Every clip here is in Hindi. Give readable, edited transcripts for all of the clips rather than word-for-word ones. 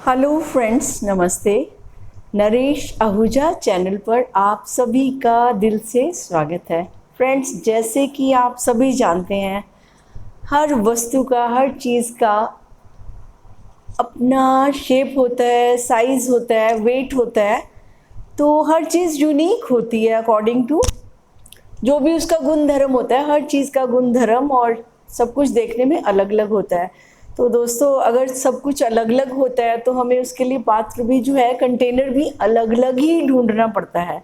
हेलो फ्रेंड्स, नमस्ते। नरेश आहूजा चैनल पर आप सभी का दिल से स्वागत है। फ्रेंड्स, जैसे कि आप सभी जानते हैं, हर वस्तु का, हर चीज़ का अपना शेप होता है, साइज़ होता है, वेट होता है। तो हर चीज़ यूनिक होती है अकॉर्डिंग टू जो भी उसका गुण धर्म होता है। हर चीज़ का गुण धर्म और सब कुछ देखने में अलग अलग होता है। तो दोस्तों, अगर सब कुछ अलग अलग होता है तो हमें उसके लिए पात्र भी जो है, कंटेनर भी अलग अलग ही ढूंढना पड़ता है।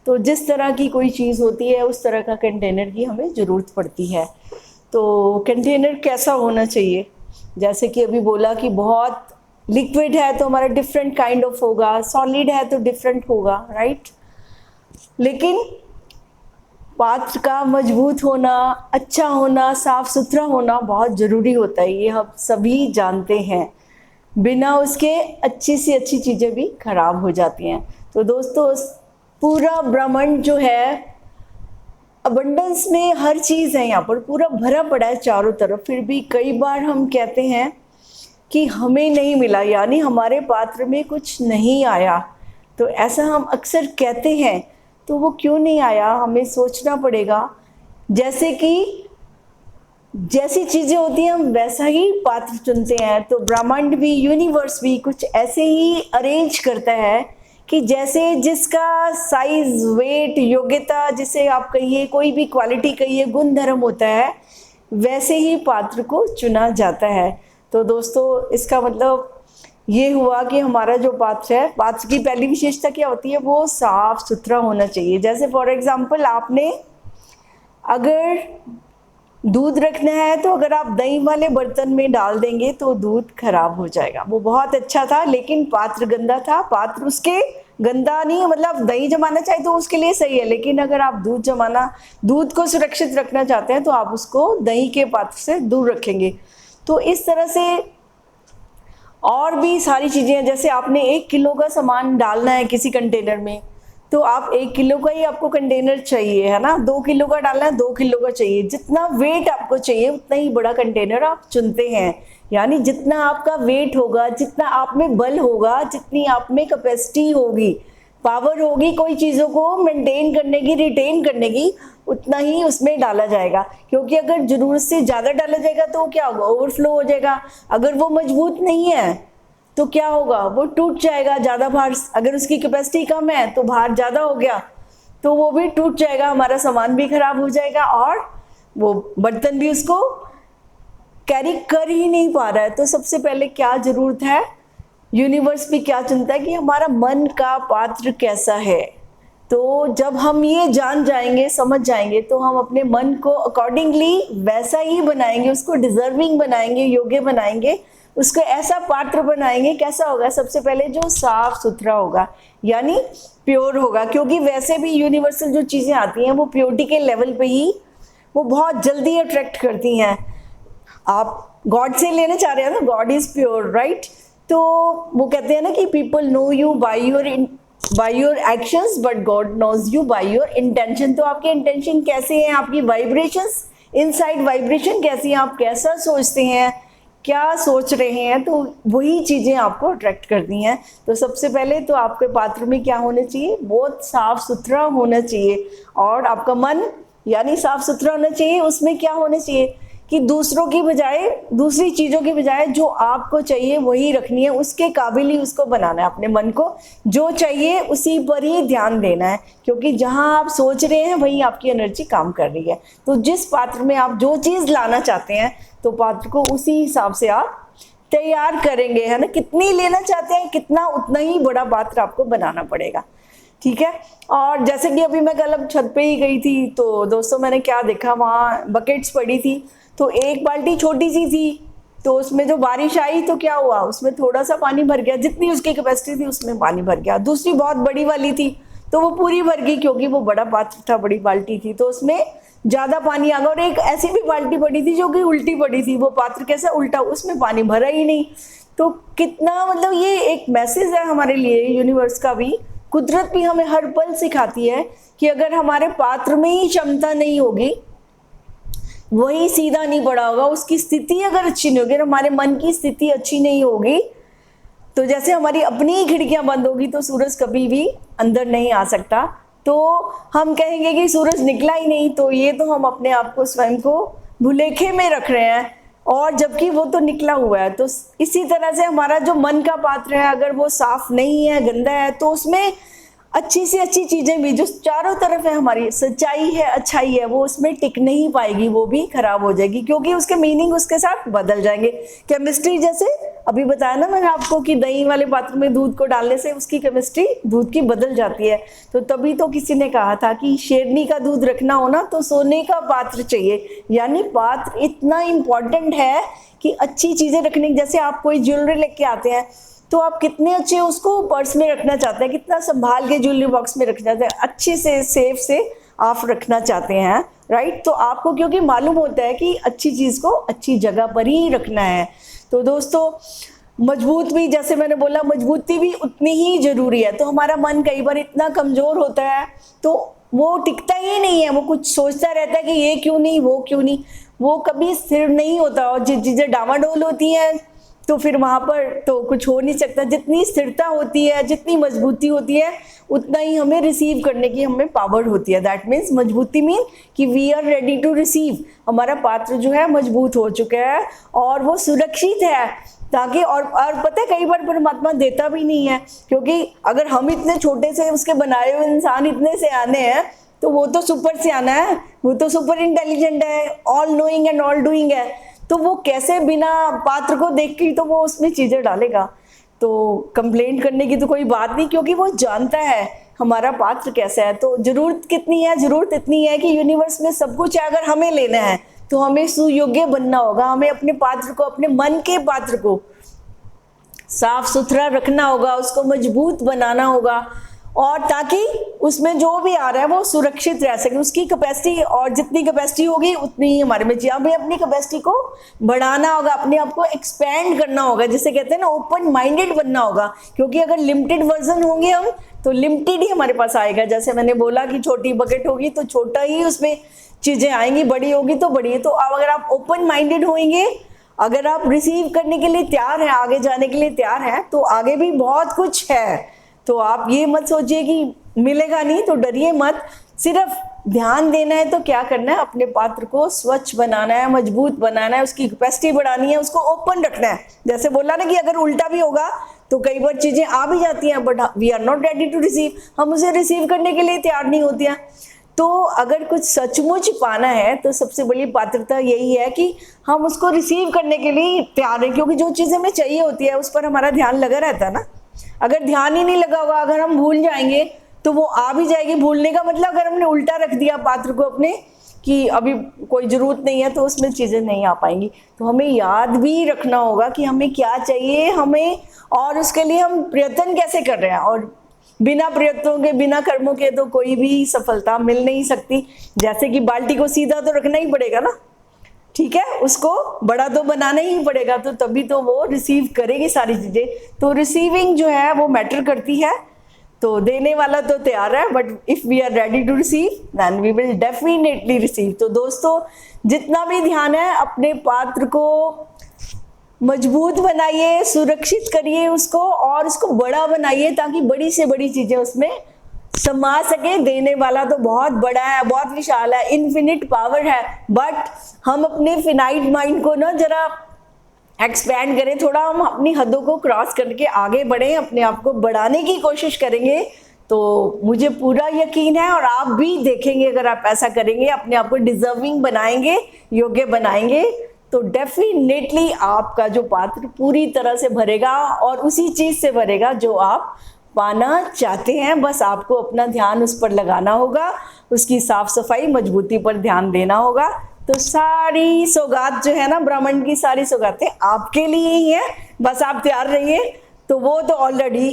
तो जिस तरह की कोई चीज़ होती है उस तरह का कंटेनर की हमें ज़रूरत पड़ती है। तो कंटेनर कैसा होना चाहिए? जैसे कि अभी बोला कि बहुत लिक्विड है तो हमारा डिफरेंट काइंड ऑफ होगा, सॉलिड है तो डिफरेंट होगा, राइट। लेकिन पात्र का मजबूत होना, अच्छा होना, साफ सुथरा होना बहुत ज़रूरी होता है, ये हम सभी जानते हैं। बिना उसके अच्छी से अच्छी चीज़ें भी खराब हो जाती हैं। तो दोस्तों, पूरा ब्रह्मांड जो है, अबंडेंस में हर चीज़ है, यहाँ पर पूरा भरा पड़ा है चारों तरफ। फिर भी कई बार हम कहते हैं कि हमें नहीं मिला, यानी हमारे पात्र में कुछ नहीं आया। तो ऐसा हम अक्सर कहते हैं, तो वो क्यों नहीं आया हमें सोचना पड़ेगा। जैसे कि जैसी चीज़ें होती हैं हम वैसा ही पात्र चुनते हैं। तो ब्रह्मांड भी, यूनिवर्स भी कुछ ऐसे ही अरेंज करता है कि जैसे जिसका साइज, वेट, योग्यता, जिसे आप कहिए, कोई भी क्वालिटी कहिए, गुण धर्म होता है, वैसे ही पात्र को चुना जाता है। तो दोस्तों, इसका मतलब ये हुआ कि हमारा जो पात्र है, पात्र की पहली विशेषता क्या होती है? वो साफ सुथरा होना चाहिए। जैसे फॉर एग्जाम्पल, आपने अगर दूध रखना है तो अगर आप दही वाले बर्तन में डाल देंगे तो दूध खराब हो जाएगा। वो बहुत अच्छा था लेकिन पात्र गंदा था। पात्र उसके गंदा नहीं, मतलब दही जमाना चाहे तो उसके लिए सही है, लेकिन अगर आप दूध को सुरक्षित रखना चाहते हैं तो आप उसको दही के पात्र से दूर रखेंगे। तो इस तरह से और भी सारी चीज़ें हैं। जैसे आपने 1 किलो का सामान डालना है किसी कंटेनर में, तो आप 1 किलो का ही आपको कंटेनर चाहिए, है ना। 2 किलो का डालना है, 2 किलो का चाहिए। जितना वेट आपको चाहिए उतना ही बड़ा कंटेनर आप चुनते हैं। यानी जितना आपका वेट होगा, जितना आप में बल होगा, जितनी आप में कैपेसिटी होगी, पावर होगी कोई चीज़ों को मेंटेन करने की, रिटेन करने की, उतना ही उसमें डाला जाएगा। क्योंकि अगर ज़रूरत से ज़्यादा डाला जाएगा तो क्या होगा? ओवरफ्लो हो जाएगा। अगर वो मजबूत नहीं है तो क्या होगा? वो टूट जाएगा। ज़्यादा भार, अगर उसकी कैपेसिटी कम है तो भार ज़्यादा हो गया तो वो भी टूट जाएगा, हमारा सामान भी खराब हो जाएगा और वो बर्तन भी उसको कैरी कर ही नहीं पा रहा है। तो सबसे पहले क्या ज़रूरत है? यूनिवर्स भी क्या चुनता है कि हमारा मन का पात्र कैसा है। तो जब हम ये जान जाएंगे, समझ जाएंगे, तो हम अपने मन को अकॉर्डिंगली वैसा ही बनाएंगे, उसको डिजर्विंग बनाएंगे, योग्य बनाएंगे, उसको ऐसा पात्र बनाएंगे। कैसा होगा? सबसे पहले जो साफ सुथरा होगा, यानी प्योर होगा। क्योंकि वैसे भी यूनिवर्सल जो चीज़ें आती हैं वो प्योरिटी के लेवल पे ही वो बहुत जल्दी अट्रैक्ट करती हैं। आप गॉड से लेना चाह रहे हैं ना, गॉड इज प्योर, राइट। तो वो कहते हैं ना कि people know you by your actions but God knows you by your intention. तो आपके इंटेंशन कैसे हैं, आपकी वाइब्रेशंस, इनसाइड वाइब्रेशन कैसी है, आप कैसा सोचते हैं, क्या सोच रहे हैं, तो वही चीज़ें आपको अट्रैक्ट करती हैं। तो सबसे पहले तो आपके पात्र में क्या होना चाहिए? बहुत साफ सुथरा होना चाहिए। और आपका मन यानी साफ सुथरा होना चाहिए। उसमें क्या होना चाहिए कि दूसरों की बजाय, दूसरी चीज़ों की बजाय जो आपको चाहिए वही रखनी है, उसके काबिल ही उसको बनाना है। अपने मन को जो चाहिए उसी पर ही ध्यान देना है, क्योंकि जहां आप सोच रहे हैं वहीं आपकी एनर्जी काम कर रही है। तो जिस पात्र में आप जो चीज़ लाना चाहते हैं तो पात्र को उसी हिसाब से आप तैयार करेंगे, है ना। कितनी लेना चाहते हैं, कितना, उतना ही बड़ा पात्र आपको बनाना पड़ेगा, ठीक है। और जैसे कि अभी मैं कल अब छत पे ही गई थी तो दोस्तों मैंने क्या देखा, वहाँ बकेट्स पड़ी थी। तो एक बाल्टी छोटी सी थी, तो उसमें जो बारिश आई तो क्या हुआ, उसमें थोड़ा सा पानी भर गया, जितनी उसकी कैपेसिटी थी उसमें पानी भर गया। दूसरी बहुत बड़ी वाली थी तो वो पूरी भर गई, क्योंकि वो बड़ा पात्र था, बड़ी बाल्टी थी, तो उसमें ज़्यादा पानी आ गया। और एक ऐसी भी बाल्टी पड़ी थी जो कि उल्टी पड़ी थी, वो पात्र कैसा उल्टा, उसमें पानी भरा ही नहीं। तो कितना, मतलब ये एक मैसेज है हमारे लिए यूनिवर्स का भी। कुदरत भी हमें हर पल सिखाती है कि अगर हमारे पात्र में ही क्षमता नहीं होगी, वही सीधा नहीं पड़ा होगा, उसकी स्थिति अगर अच्छी नहीं होगी, हमारे मन की स्थिति अच्छी नहीं होगी, तो जैसे हमारी अपनी ही खिड़कियां बंद होगी तो सूरज कभी भी अंदर नहीं आ सकता। तो हम कहेंगे कि सूरज निकला ही नहीं, तो ये तो हम अपने आप को स्वयं को भुलेखे में रख रहे हैं, और जबकि वो तो निकला हुआ है। तो इसी तरह से हमारा जो मन का पात्र है, अगर वो साफ नहीं है, गंदा है, तो उसमें अच्छी से अच्छी चीजें भी जो चारों तरफ है, हमारी सच्चाई है, अच्छाई है, वो उसमें टिक नहीं पाएगी, वो भी खराब हो जाएगी, क्योंकि उसके मीनिंग उसके साथ बदल जाएंगे। केमिस्ट्री जैसे अभी बताया ना मैंने आपको कि दही वाले पात्र में दूध को डालने से उसकी केमिस्ट्री दूध की बदल जाती है। तो तभी तो किसी ने कहा था कि शेरनी का दूध रखना हो ना तो सोने का पात्र चाहिए, यानी पात्र इतना इंपॉर्टेंट है कि अच्छी चीजें रखने, जैसे आप कोई ज्वेलरी लेके आते हैं तो आप कितने अच्छे उसको पर्स में रखना चाहते हैं, कितना संभाल के ज्वेलरी बॉक्स में रखना चाहते हैं, अच्छे से सेफ से आप रखना चाहते हैं, राइट। तो आपको क्योंकि मालूम होता है कि अच्छी चीज को अच्छी जगह पर ही रखना है। तो दोस्तों मजबूत भी, जैसे मैंने बोला, मजबूती भी उतनी ही जरूरी है। तो हमारा मन कई बार इतना कमजोर होता है तो वो टिकता ही नहीं है, वो कुछ सोचता रहता है कि ये क्यों नहीं, वो क्यों नहीं, वो कभी स्थिर नहीं होता, और जिस चीजें डामाडोल होती हैं तो फिर वहां पर तो कुछ हो नहीं सकता। जितनी स्थिरता होती है, जितनी मजबूती होती है, उतना ही हमें रिसीव करने की हमें पावर होती है। दैट मीन्स मजबूती मीन कि we are ready to receive, हमारा पात्र जो है मजबूत हो चुका है और वो सुरक्षित है, ताकि और पता है कई बार परमात्मा देता भी नहीं है, क्योंकि अगर हम इतने छोटे से उसके बनाए हुए इंसान इतने से आने हैं तो वो तो सुपर से आना है, वो तो सुपर इंटेलिजेंट है, all knowing and all doing है, तो वो कैसे बिना पात्र को देख के तो वो उसमें चीजें डालेगा। तो कंप्लेंट करने की तो कोई बात नहीं, क्योंकि वो जानता है हमारा पात्र कैसा है। तो जरूरत कितनी है, जरूरत इतनी है कि यूनिवर्स में सब कुछ है, अगर हमें लेना है तो हमें सुयोग्य बनना होगा, हमें अपने पात्र को, अपने मन के पात्र को साफ सुथरा रखना होगा, उसको मजबूत बनाना होगा, और ताकि उसमें जो भी आ रहा है वो सुरक्षित रह सके, उसकी कैपेसिटी, और जितनी कैपेसिटी होगी उतनी ही हमारे में चाहिए। हमें अपनी कैपेसिटी को बढ़ाना होगा, अपने आप को एक्सपेंड करना होगा, जिसे कहते हैं ना ओपन माइंडेड बनना होगा, क्योंकि अगर लिमिटेड वर्जन होंगे हम तो लिमिटेड ही हमारे पास आएगा। जैसे मैंने बोला कि छोटी बकेट होगी तो छोटा ही उसमें चीजें आएंगी, बड़ी होगी तो बड़ी। तो अब अगर आप ओपन माइंडेड होंगे, अगर आप रिसीव करने के लिए तैयार हैं, आगे जाने के लिए तैयार हैं, तो आगे भी बहुत कुछ है। तो आप ये मत सोचिए कि मिलेगा नहीं, तो डरिए मत, सिर्फ ध्यान देना है। तो क्या करना है, अपने पात्र को स्वच्छ बनाना है, मजबूत बनाना है, उसकी कैपेसिटी बढ़ानी है, उसको ओपन रखना है। जैसे बोला ना कि अगर उल्टा भी होगा तो कई बार चीजें आ भी जाती हैं, but we are not ready to receive, हम उसे रिसीव करने के लिए तैयार नहीं होती हैं। तो अगर कुछ सचमुच पाना है तो सबसे बड़ी पात्रता यही है कि हम उसको रिसीव करने के लिए तैयार हैं, क्योंकि जो चीज़ हमें चाहिए होती है उस पर हमारा ध्यान लगा रहता है ना। अगर ध्यान ही नहीं लगा होगा, अगर हम भूल जाएंगे तो वो आ भी जाएगी। भूलने का मतलब अगर हमने उल्टा रख दिया पात्र को अपने कि अभी कोई ज़रूरत नहीं है, तो उसमें चीज़ें नहीं आ पाएंगी। तो हमें याद भी रखना होगा कि हमें क्या चाहिए, हमें, और उसके लिए हम प्रयत्न कैसे कर रहे हैं। और बिना प्रयत्नों के, बिना कर्मों के तो कोई भी सफलता मिल नहीं सकती। जैसे कि बाल्टी को सीधा तो रखना ही पड़ेगा ना, ठीक है, उसको बड़ा तो बनाना ही पड़ेगा, तो तभी तो वो रिसीव करेगी सारी चीजें। तो रिसीविंग जो है वो मैटर करती है। तो देने वाला तो तैयार है, but if we are ready to receive then we will definitely receive. तो दोस्तों जितना भी ध्यान है, अपने पात्र को मजबूत बनाइए, सुरक्षित करिए उसको, और उसको बड़ा बनाइए ताकि बड़ी से बड़ी चीजें उसमें समा सके। देने वाला तो बहुत बड़ा है, बहुत विशाल है, इन्फिनिट पावर है, बट हम अपने फिनाइट माइंड को ना जरा एक्सपैंड करें, थोड़ा हम अपनी हदों को क्रॉस करके आगे बढ़ें, अपने आप को बढ़ाने की कोशिश करेंगे। तो मुझे पूरा यकीन है, और आप भी देखेंगे अगर आप ऐसा करेंगे, अपने आप को डिजर्विंग बनाएंगे, योग्य बनाएंगे, तो डेफिनेटली आपका जो पात्र पूरी तरह से भरेगा, और उसी चीज से भरेगा जो आप पाना चाहते हैं। बस आपको अपना ध्यान उस पर लगाना होगा, उसकी साफ सफाई, मजबूती पर ध्यान देना होगा। तो सारी सौगात जो है ना, ब्रह्मांड की सारी सौगातें आपके लिए ही है, बस आप तैयार रहिए। तो वो तो ऑलरेडी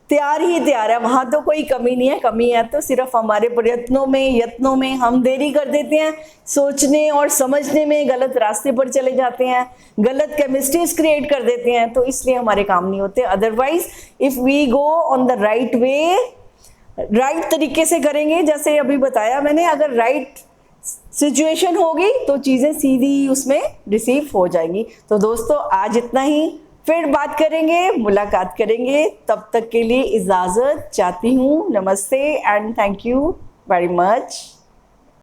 तैयार ही तैयार है, वहां तो कोई कमी नहीं है। कमी है तो सिर्फ हमारे प्रयत्नों में, यत्नों में हम देरी कर देते हैं, सोचने और समझने में गलत रास्ते पर चले जाते हैं, गलत केमिस्ट्रीज क्रिएट कर देते हैं, तो इसलिए हमारे काम नहीं होते। Otherwise if we go on the right way, right तरीके से करेंगे, जैसे अभी बताया मैंने, अगर राइट सिचुएशन होगी तो चीजें सीधी उसमें रिसीव हो जाएंगी। तो दोस्तों आज इतना ही, फिर बात करेंगे, मुलाकात करेंगे। तब तक के लिए इजाज़त चाहती हूँ। नमस्ते and thank you very much.